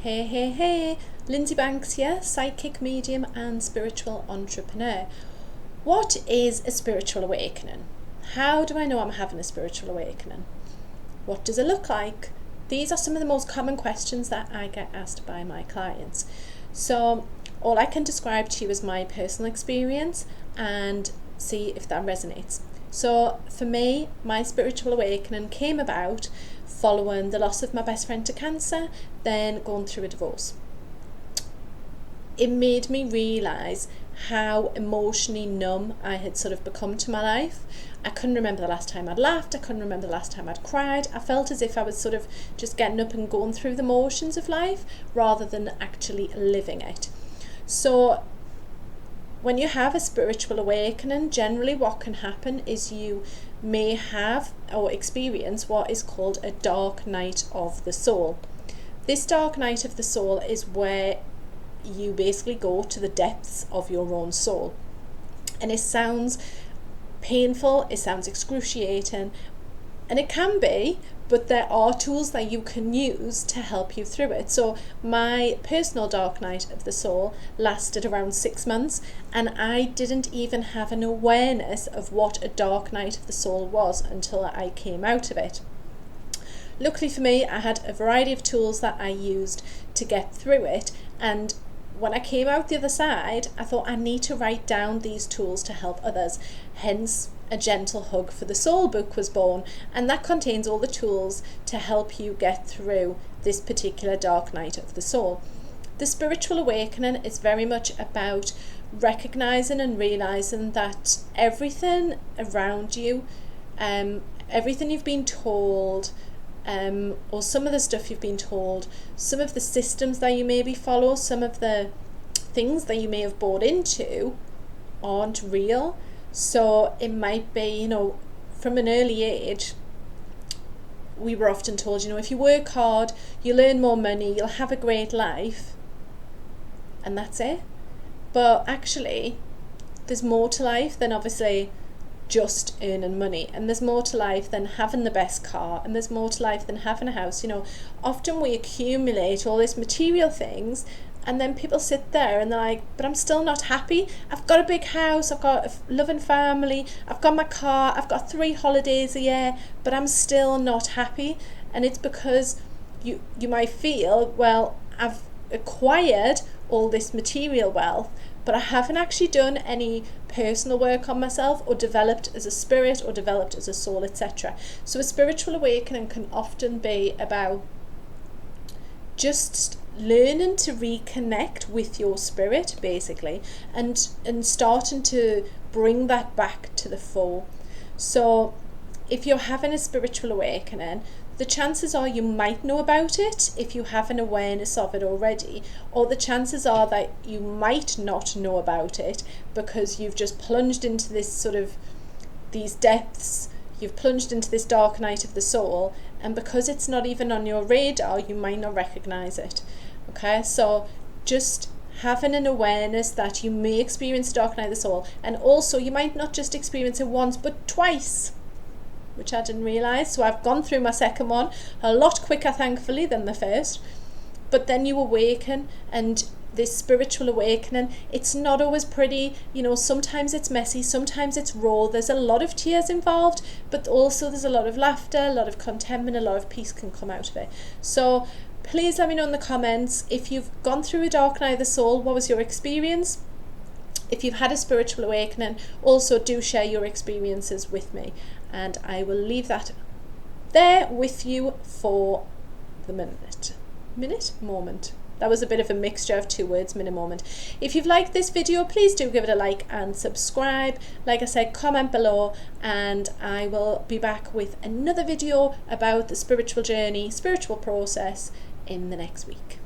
Hey, Lindsay Banks here, psychic medium and spiritual entrepreneur. What is a spiritual awakening? How do I know I'm having a spiritual awakening? What does it look like? These are some of the most common questions that I get asked by my clients. So all I can describe to you is my personal experience and see if that resonates. So for me, my spiritual awakening came about following the loss of my best friend to cancer, then going through a divorce. It made me realise how emotionally numb I had sort of become to my life. I couldn't remember the last time I'd laughed, I couldn't remember the last time I'd cried. I felt as if I was sort of just getting up and going through the motions of life rather than actually living it. So when you have a spiritual awakening, generally what can happen is you may have or experience what is called a dark night of the soul. This dark night of the soul is where you basically go to the depths of your own soul. And it sounds painful, it sounds excruciating, and it can be, but there are tools that you can use to help you through it. So my personal dark night of the soul lasted around 6 months, and I didn't even have an awareness of what a dark night of the soul was until I came out of it. Luckily for me, I had a variety of tools that I used to get through it, and when I came out the other side, I thought I need to write down these tools to help others. Hence, A Gentle Hug for the Soul book was born, and that contains all the tools to help you get through this particular dark night of the soul. The spiritual awakening is very much about recognizing and realizing that everything around you, everything you've been told, or some of the stuff you've been told, some of the systems that you maybe follow, some of the things that you may have bought into aren't real. So it might be, from an early age, we were often told, if you work hard, you'll earn more money, you'll have a great life, and that's it. But actually, there's more to life than obviously just earning money, and there's more to life than having the best car, and there's more to life than having a house. Often we accumulate all these material things, and then people sit there and they're like, but I'm still not happy. I've got a big house, I've got a loving family, I've got my car, I've got 3 holidays a year, but I'm still not happy. And it's because you might feel, well, I've acquired all this material wealth, but I haven't actually done any personal work on myself, or developed as a spirit, or developed as a soul, etc. So a spiritual awakening can often be about just learning to reconnect with your spirit, basically, and starting to bring that back to the fore. So if you're having a spiritual awakening, the chances are you might know about it if you have an awareness of it already, or the chances are that you might not know about it because you've just plunged into these depths, you've plunged into this dark night of the soul, and because it's not even on your radar, you might not recognize it. Okay, so just having an awareness that you may experience dark night of the soul, and also you might not just experience it once but twice, which I didn't realise. So I've gone through my second one a lot quicker, thankfully, than the first. But then you awaken, and this spiritual awakening, it's not always pretty. Sometimes it's messy, sometimes it's raw. There's a lot of tears involved, but also there's a lot of laughter, a lot of contentment, a lot of peace can come out of it. So please let me know in the comments if you've gone through a dark night of the soul. What was your experience? If you've had a spiritual awakening, also do share your experiences with me, and I will leave that there with you for the moment. That was a bit of a mixture of 2 words, moment. If you've liked this video, please do give it a like and subscribe. Like I said, comment below, and I will be back with another video about the spiritual journey, spiritual process in the next week.